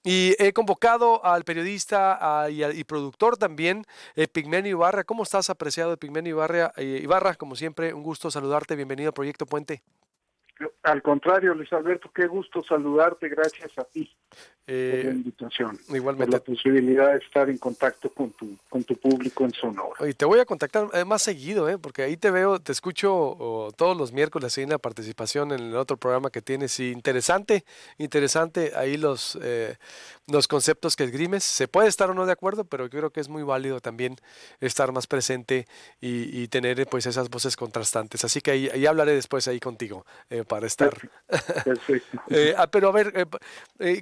Y he convocado al periodista y productor también, Epigmenio Ibarra. ¿Cómo estás, apreciado Epigmenio Ibarra? Ibarra, como siempre, un gusto saludarte. Bienvenido a Proyecto Puente. Al contrario, Luis Alberto, qué gusto saludarte. Gracias a ti por la Eh, invitación, por la igualmente. posibilidad de estar en contacto con tu público en Sonora. Oye, te voy a contactar más seguido, porque ahí te veo, te escucho todos los miércoles ahí en la participación en el otro programa que tienes. Y interesante, interesante ahí los conceptos que esgrimes. Se puede estar o no de acuerdo, pero yo creo que es muy válido también estar más presente y tener pues esas voces contrastantes. Así que ahí hablaré después ahí contigo para estar. Perfecto. Perfecto. Pero a ver,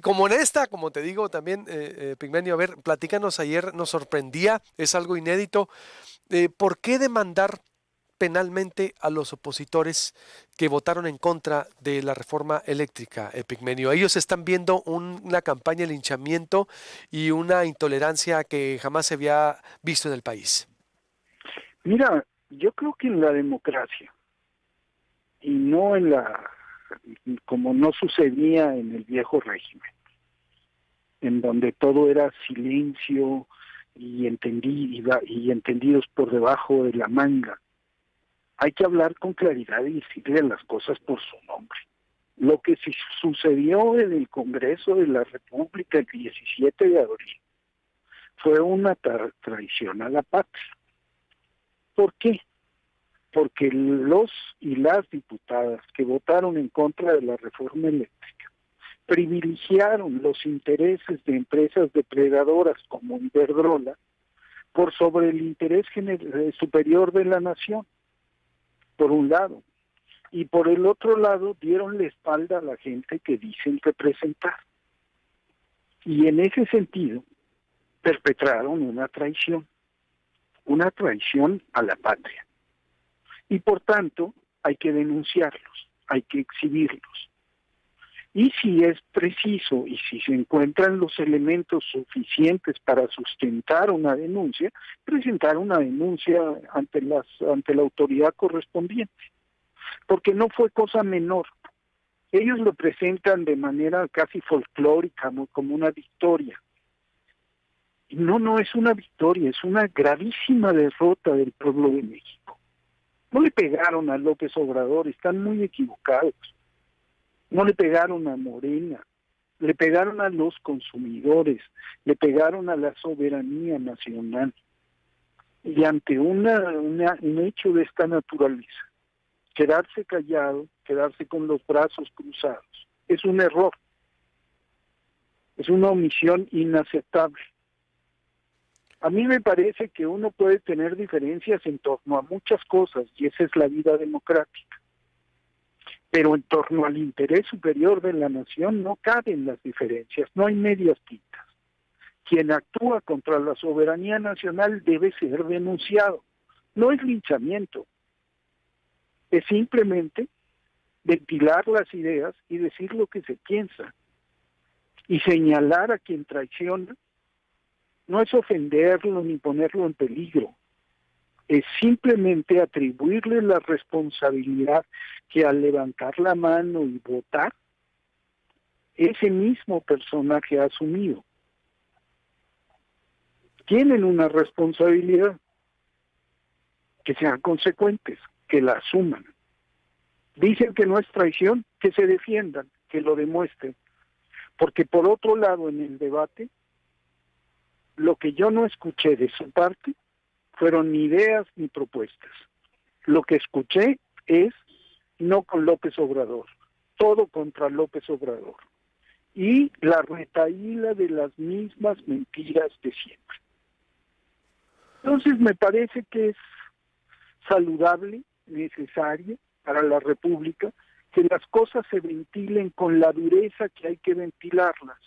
como en esta, como te digo también, Pigmenio, a ver, platícanos, ayer nos sorprendía, es algo inédito. ¿Por qué demandar penalmente a los opositores que votaron en contra de la reforma eléctrica, Epigmenio? Ellos están viendo una campaña de linchamiento y una intolerancia que jamás se había visto en el país. Mira, yo creo que en la democracia y no como no sucedía en el viejo régimen, en donde todo era silencio y entendidos por debajo de la manga, hay que hablar con claridad y decirle las cosas por su nombre. Lo que sucedió en el Congreso de la República el 17 de abril fue una traición a la patria. ¿Por qué? Porque los y las diputadas que votaron en contra de la reforma eléctrica privilegiaron los intereses de empresas depredadoras como Iberdrola por sobre el interés superior de la nación, por un lado. Y por el otro lado dieron la espalda a la gente que dicen representar. Y en ese sentido perpetraron una traición a la patria. Y por tanto hay que denunciarlos, hay que exhibirlos. Y si es preciso y si se encuentran los elementos suficientes para sustentar una denuncia, presentar una denuncia ante la autoridad correspondiente, porque no fue cosa menor. Ellos lo presentan de manera casi folclórica, como una victoria. Y no es una victoria, es una gravísima derrota del pueblo de México. No le pegaron a López Obrador, están muy equivocados. No le pegaron a Morena, le pegaron a los consumidores, le pegaron a la soberanía nacional. Y ante un hecho de esta naturaleza, quedarse callado, quedarse con los brazos cruzados, es un error, es una omisión inaceptable. A mí me parece que uno puede tener diferencias en torno a muchas cosas, y esa es la vida democrática. Pero en torno al interés superior de la nación no caben las diferencias, no hay medias tintas. Quien actúa contra la soberanía nacional debe ser denunciado. No es linchamiento, es simplemente ventilar las ideas y decir lo que se piensa. Y señalar a quien traiciona no es ofenderlo ni ponerlo en peligro, es simplemente atribuirle la responsabilidad que al levantar la mano y votar, ese mismo personaje ha asumido. Tienen una responsabilidad, que sean consecuentes, que la asuman. Dicen que no es traición, que se defiendan, que lo demuestren. Porque por otro lado, en el debate, lo que yo no escuché de su parte fueron ni ideas ni propuestas. Lo que escuché es no con López Obrador, todo contra López Obrador. Y la retahíla de las mismas mentiras de siempre. Entonces me parece que es saludable, necesario para la República, que las cosas se ventilen con la dureza que hay que ventilarlas.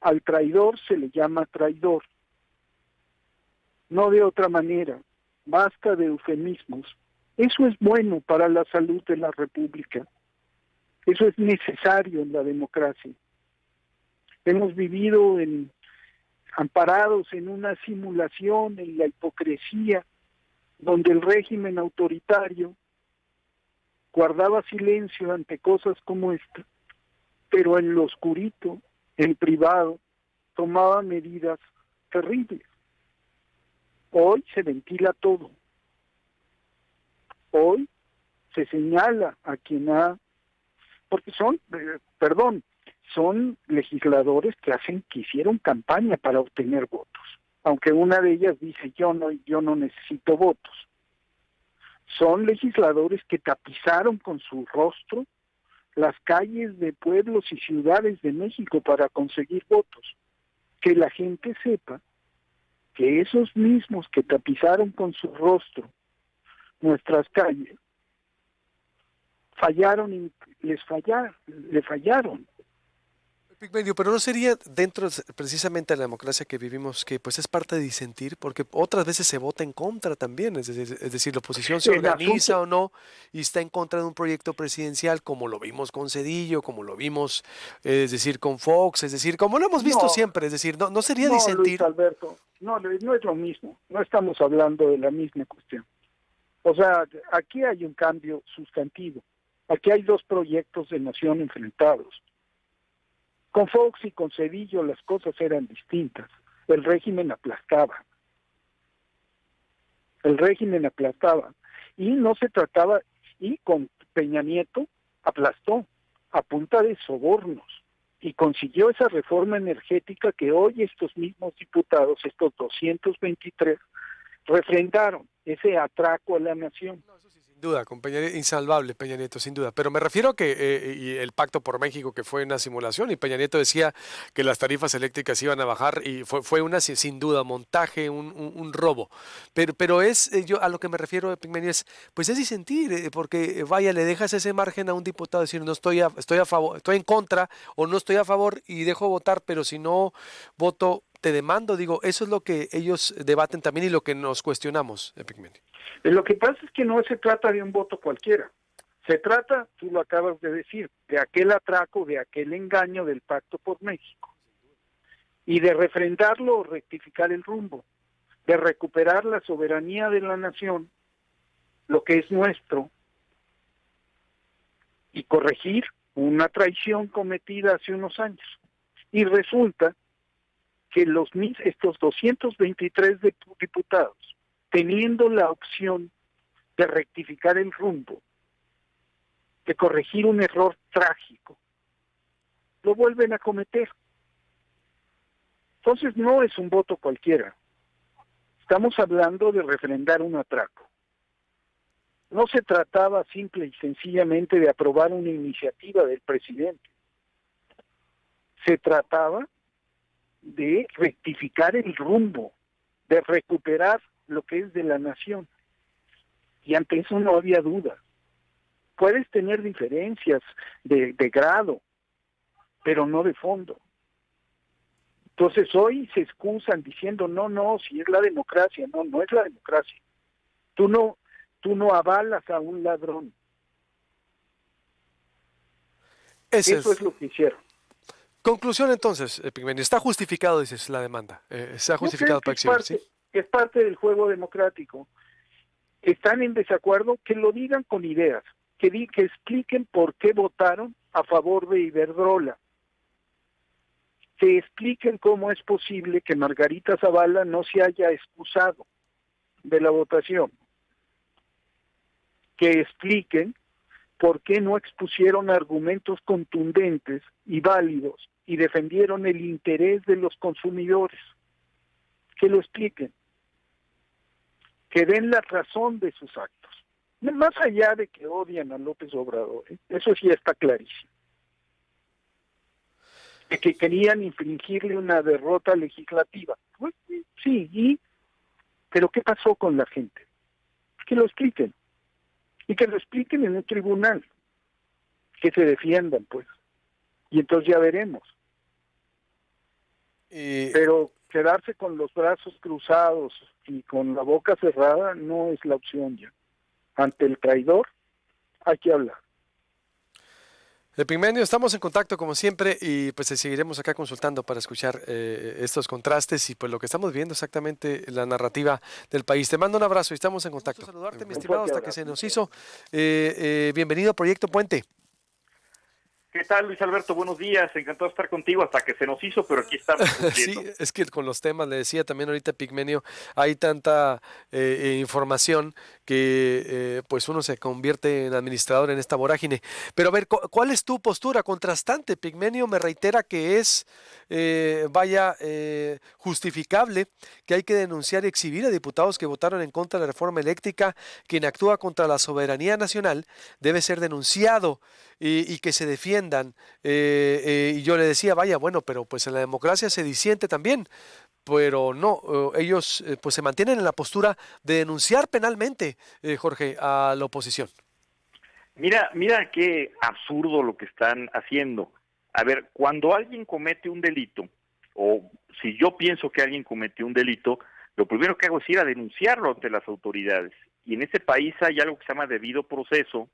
Al traidor se le llama traidor, no de otra manera, basta de eufemismos. Eso es bueno para la salud de la República, eso es necesario en la democracia. Hemos vivido amparados en una simulación, en la hipocresía, donde el régimen autoritario guardaba silencio ante cosas como esta, pero en lo oscurito, en privado, tomaba medidas terribles. Hoy se ventila todo. Hoy se señala a quien porque son legisladores que hicieron campaña para obtener votos. Aunque una de ellas dice yo no necesito votos. Son legisladores que tapizaron con su rostro las calles de pueblos y ciudades de México para conseguir votos. Que la gente sepa que esos mismos que tapizaron con su rostro nuestras calles le fallaron. Pigmenio, pero no sería dentro precisamente de la democracia que vivimos que pues es parte de disentir, porque otras veces se vota en contra también, es decir, la oposición se organiza o no y está en contra de un proyecto presidencial, como lo vimos con Zedillo, como lo vimos, es decir, con Fox, es decir, como lo hemos visto siempre, es decir, no sería disentir. Luis Alberto, no es lo mismo, no estamos hablando de la misma cuestión. O sea, aquí hay un cambio sustantivo, aquí hay dos proyectos de nación enfrentados. Con Fox y con Zedillo las cosas eran distintas. El régimen aplastaba. Y no se trataba, y con Peña Nieto aplastó a punta de sobornos y consiguió esa reforma energética que hoy estos mismos diputados, estos 223, refrendaron, ese atraco a la nación. Sin duda, con Peña Nieto, insalvable Peña Nieto, sin duda. Pero me refiero a que y el Pacto por México, que fue una simulación, y Peña Nieto decía que las tarifas eléctricas iban a bajar, y fue una, sin duda, montaje, un robo. Pero yo a lo que me refiero, Pigmenio, pues es disentir, porque vaya, le dejas ese margen a un diputado, decir, no estoy a favor, estoy en contra, o no estoy a favor, y dejo votar, pero si no voto, te demando. Digo, eso es lo que ellos debaten también y lo que nos cuestionamos, Pigmenio. Lo que pasa es que no se trata de un voto cualquiera. Se trata, tú lo acabas de decir, de aquel atraco, de aquel engaño del Pacto por México. Y de refrendarlo o rectificar el rumbo. De recuperar la soberanía de la nación, lo que es nuestro, y corregir una traición cometida hace unos años. Y resulta que estos 223 diputados, teniendo la opción de rectificar el rumbo, de corregir un error trágico, lo vuelven a cometer. Entonces no es un voto cualquiera. Estamos hablando de refrendar un atraco. No se trataba simple y sencillamente de aprobar una iniciativa del presidente. Se trataba de rectificar el rumbo, de recuperar lo que es de la nación. Y ante eso no había duda. Puedes tener diferencias de grado, pero no de fondo. Entonces hoy se excusan diciendo, no, si es la democracia. No es la democracia. Tú no avalas a un ladrón. Eso es lo que hicieron. Conclusión entonces, Pigmenio, está justificado, dices, la demanda. Está justificado para exhibir, ¿sí? Es parte del juego democrático. Están en desacuerdo, que lo digan con ideas, que expliquen por qué votaron a favor de Iberdrola, que expliquen cómo es posible que Margarita Zavala no se haya excusado de la votación, que expliquen por qué no expusieron argumentos contundentes y válidos y defendieron el interés de los consumidores, que lo expliquen, que den la razón de sus actos, más allá de que odian a López Obrador, eso sí está clarísimo, de que querían infringirle una derrota legislativa, pues, sí, pero ¿qué pasó con la gente? Que lo expliquen, y que lo expliquen en un tribunal, que se defiendan, pues, y entonces ya veremos. Pero quedarse con los brazos cruzados y con la boca cerrada no es la opción ya. Ante el traidor hay que hablar. Pigmenio, estamos en contacto como siempre y pues seguiremos acá consultando para escuchar estos contrastes y pues lo que estamos viendo exactamente la narrativa del país. Te mando un abrazo y estamos en contacto. Un gusto saludarte, mi estimado, hasta que se nos hizo. Bienvenido a Proyecto Puente. ¿Qué tal, Luis Alberto? Buenos días, encantado de estar contigo hasta que se nos hizo, pero aquí estamos Sí, cumpliendo. es que con los temas, le decía también ahorita Pigmenio, hay tanta información que pues uno se convierte en administrador en esta vorágine. Pero a ver, ¿cuál es tu postura contrastante? Pigmenio me reitera que es, justificable, que hay que denunciar y exhibir a diputados que votaron en contra de la reforma eléctrica. Quien actúa contra la soberanía nacional debe ser denunciado y que se defiendan. Y yo le decía, vaya, bueno, pero pues en la democracia se disiente también, pero no, ellos pues se mantienen en la postura de denunciar penalmente, Jorge, a la oposición. Mira qué absurdo lo que están haciendo. A ver, cuando alguien comete un delito, o si yo pienso que alguien cometió un delito, lo primero que hago es ir a denunciarlo ante las autoridades. Y en ese país hay algo que se llama debido proceso,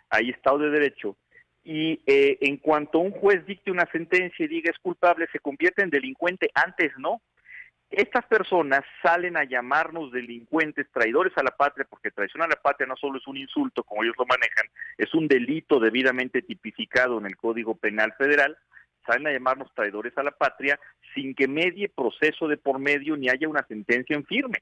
hay Estado de Derecho, y en cuanto un juez dicte una sentencia y diga es culpable, se convierte en delincuente, antes no. Estas personas salen a llamarnos delincuentes, traidores a la patria, porque traición a la patria no solo es un insulto, como ellos lo manejan, es un delito debidamente tipificado en el Código Penal Federal. Salen a llamarnos traidores a la patria sin que medie proceso de por medio ni haya una sentencia en firme.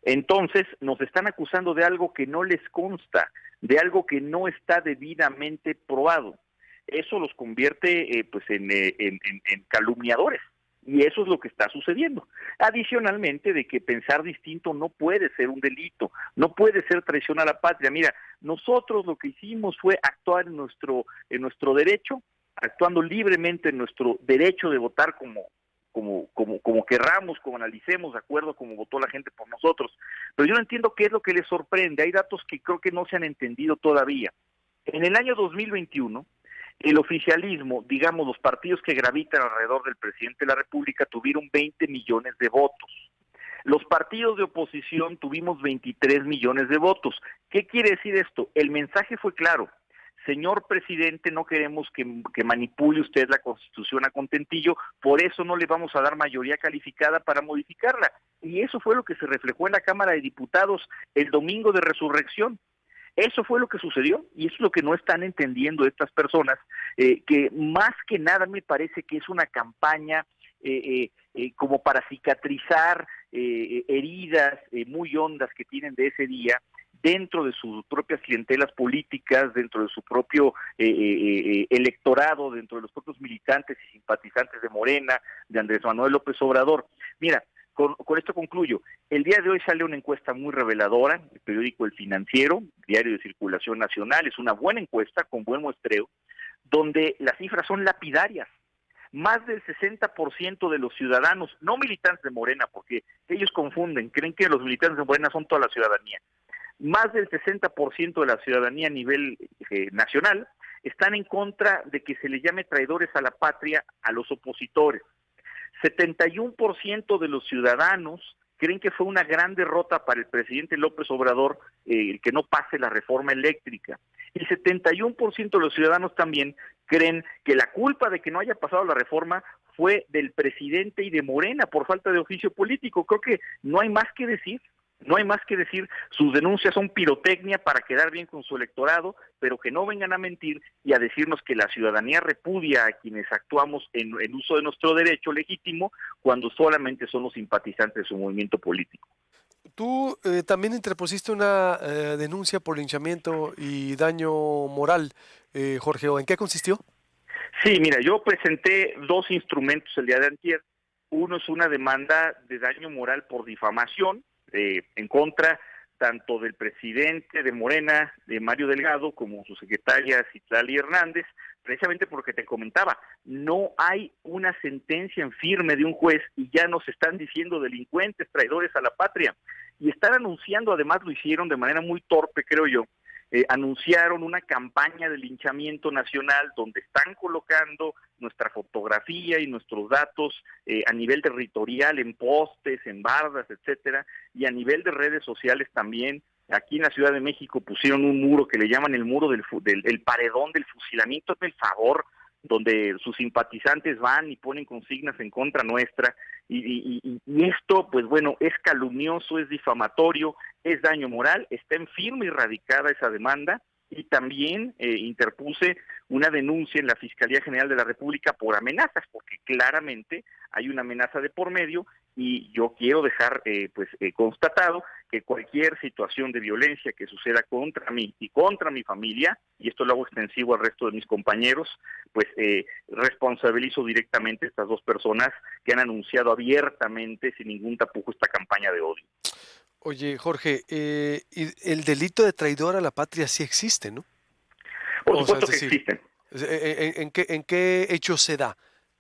Entonces nos están acusando de algo que no les consta, de algo que no está debidamente probado. Eso los convierte en calumniadores. Y eso es lo que está sucediendo. Adicionalmente de que pensar distinto no puede ser un delito, no puede ser traición a la patria. Mira, nosotros lo que hicimos fue actuar en nuestro derecho, actuando libremente en nuestro derecho de votar como querramos, como analicemos, de acuerdo como votó la gente por nosotros. Pero yo no entiendo qué es lo que les sorprende. Hay datos que creo que no se han entendido todavía. En el año 2021, el oficialismo, digamos, los partidos que gravitan alrededor del presidente de la República tuvieron 20 millones de votos. Los partidos de oposición tuvimos 23 millones de votos. ¿Qué quiere decir esto? El mensaje fue claro. Señor presidente, no queremos que manipule usted la Constitución a contentillo, por eso no le vamos a dar mayoría calificada para modificarla. Y eso fue lo que se reflejó en la Cámara de Diputados el domingo de Resurrección. Eso fue lo que sucedió y eso es lo que no están entendiendo estas personas, que más que nada me parece que es una campaña como para cicatrizar heridas muy hondas que tienen de ese día dentro de sus propias clientelas políticas, dentro de su propio electorado, dentro de los propios militantes y simpatizantes de Morena, de Andrés Manuel López Obrador. Mira, con esto concluyo. El día de hoy sale una encuesta muy reveladora, el periódico El Financiero, diario de circulación nacional, es una buena encuesta con buen muestreo, donde las cifras son lapidarias. Más del 60% de los ciudadanos, no militantes de Morena, porque ellos confunden, creen que los militantes de Morena son toda la ciudadanía. Más del 60% de la ciudadanía a nivel nacional están en contra de que se le llame traidores a la patria a los opositores. 71% de los ciudadanos creen que fue una gran derrota para el presidente López Obrador el que no pase la reforma eléctrica. Y 71% de los ciudadanos también creen que la culpa de que no haya pasado la reforma fue del presidente y de Morena por falta de oficio político. Creo que no hay más que decir. No hay más que decir, sus denuncias son pirotecnia para quedar bien con su electorado, pero que no vengan a mentir y a decirnos que la ciudadanía repudia a quienes actuamos en uso de nuestro derecho legítimo cuando solamente son los simpatizantes de su movimiento político. Tú también interpusiste una denuncia por linchamiento y daño moral, Jorge, ¿o en qué consistió? Sí, mira, yo presenté dos instrumentos el día de antier. Uno es una demanda de daño moral por difamación, en contra tanto del presidente de Morena, de Mario Delgado, como su secretaria Citlali Hernández, precisamente porque te comentaba, no hay una sentencia en firme de un juez y ya nos están diciendo delincuentes, traidores a la patria. Y están anunciando, además lo hicieron de manera muy torpe, creo yo, anunciaron una campaña de linchamiento nacional donde están colocando nuestra fotografía y nuestros datos a nivel territorial, en postes, en bardas, etcétera, y a nivel de redes sociales también. Aquí en la Ciudad de México pusieron un muro que le llaman el muro el paredón del fusilamiento, hazme el favor, donde sus simpatizantes van y ponen consignas en contra nuestra, y esto, pues bueno, es calumnioso, es difamatorio, es daño moral, está en firme y radicada esa demanda, y también interpuse una denuncia en la Fiscalía General de la República por amenazas, porque claramente hay una amenaza de por medio y yo quiero dejar constatado que cualquier situación de violencia que suceda contra mí y contra mi familia, y esto lo hago extensivo al resto de mis compañeros, pues responsabilizo directamente a estas dos personas que han anunciado abiertamente, sin ningún tapujo, esta campaña de odio. Oye, Jorge, y el delito de traidor a la patria sí existe, ¿no? Por O sea, es supuesto que decir, existen. ¿en qué hecho se da?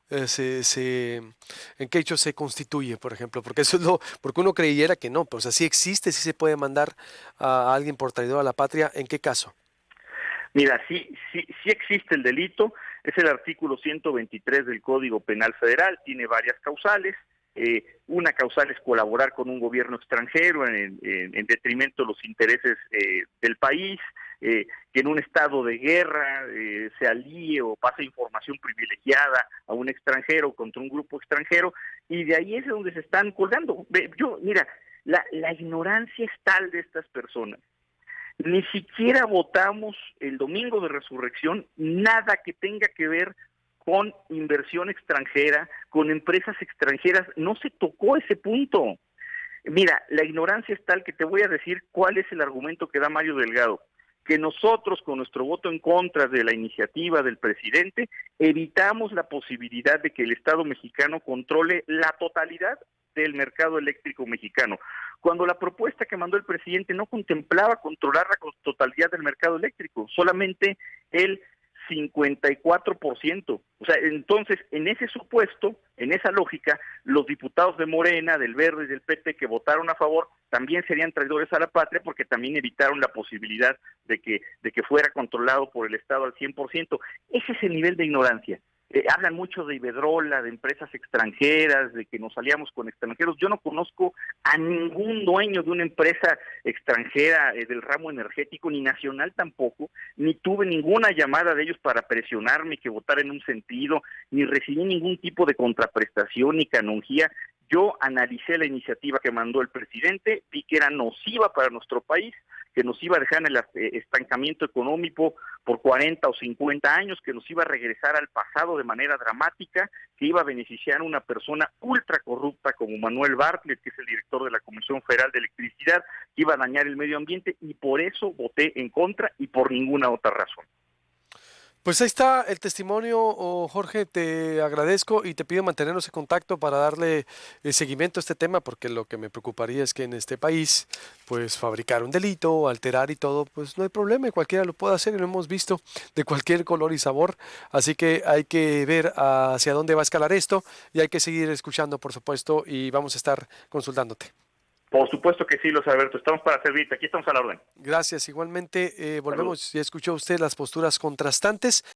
¿En qué hecho se constituye, por ejemplo? Porque eso es porque uno creyera que no, pero o sea, sí existe, sí se puede mandar a alguien por traidor a la patria. ¿En qué caso? Mira, sí existe el delito, es el artículo 123 del Código Penal Federal, tiene varias causales. Una causal es colaborar con un gobierno extranjero en detrimento de los intereses del país, que en un estado de guerra se alíe o pase información privilegiada a un extranjero contra un grupo extranjero, y de ahí es donde se están colgando. Mira, la ignorancia es tal de estas personas. Ni siquiera votamos el domingo de resurrección nada que tenga que ver con inversión extranjera, con empresas extranjeras. No se tocó ese punto. Mira, la ignorancia es tal que te voy a decir cuál es el argumento que da Mario Delgado, que nosotros con nuestro voto en contra de la iniciativa del presidente evitamos la posibilidad de que el Estado mexicano controle la totalidad del mercado eléctrico mexicano, cuando la propuesta que mandó el presidente no contemplaba controlar la totalidad del mercado eléctrico, solamente el 54%. O sea, entonces, en ese supuesto, en esa lógica, los diputados de Morena, del Verde y del PT que votaron a favor también serían traidores a la patria, porque también evitaron la posibilidad de que fuera controlado por el Estado al 100%. Ese es el nivel de ignorancia. Hablan mucho de Iberdrola, de empresas extranjeras, de que nos aliamos con extranjeros. Yo no conozco a ningún dueño de una empresa extranjera del ramo energético, ni nacional tampoco, ni tuve ninguna llamada de ellos para presionarme que votara en un sentido, ni recibí ningún tipo de contraprestación ni canonjía. Yo analicé la iniciativa que mandó el presidente, vi que era nociva para nuestro país, que nos iba a dejar en el estancamiento económico por 40 o 50 años, que nos iba a regresar al pasado de manera dramática, que iba a beneficiar a una persona ultra corrupta como Manuel Bartlett, que es el director de la Comisión Federal de Electricidad, que iba a dañar el medio ambiente, y por eso voté en contra y por ninguna otra razón. Pues ahí está el testimonio, Jorge, te agradezco y te pido mantenernos en contacto para darle seguimiento a este tema, porque lo que me preocuparía es que en este país, pues fabricar un delito, alterar y todo, pues no hay problema, y cualquiera lo puede hacer y lo hemos visto de cualquier color y sabor, así que hay que ver hacia dónde va a escalar esto y hay que seguir escuchando, por supuesto, y vamos a estar consultándote. Por supuesto que sí, Luis Alberto, estamos para servirte, aquí estamos a la orden. Gracias, igualmente Saludos. volvemos, ya escuchó usted las posturas contrastantes.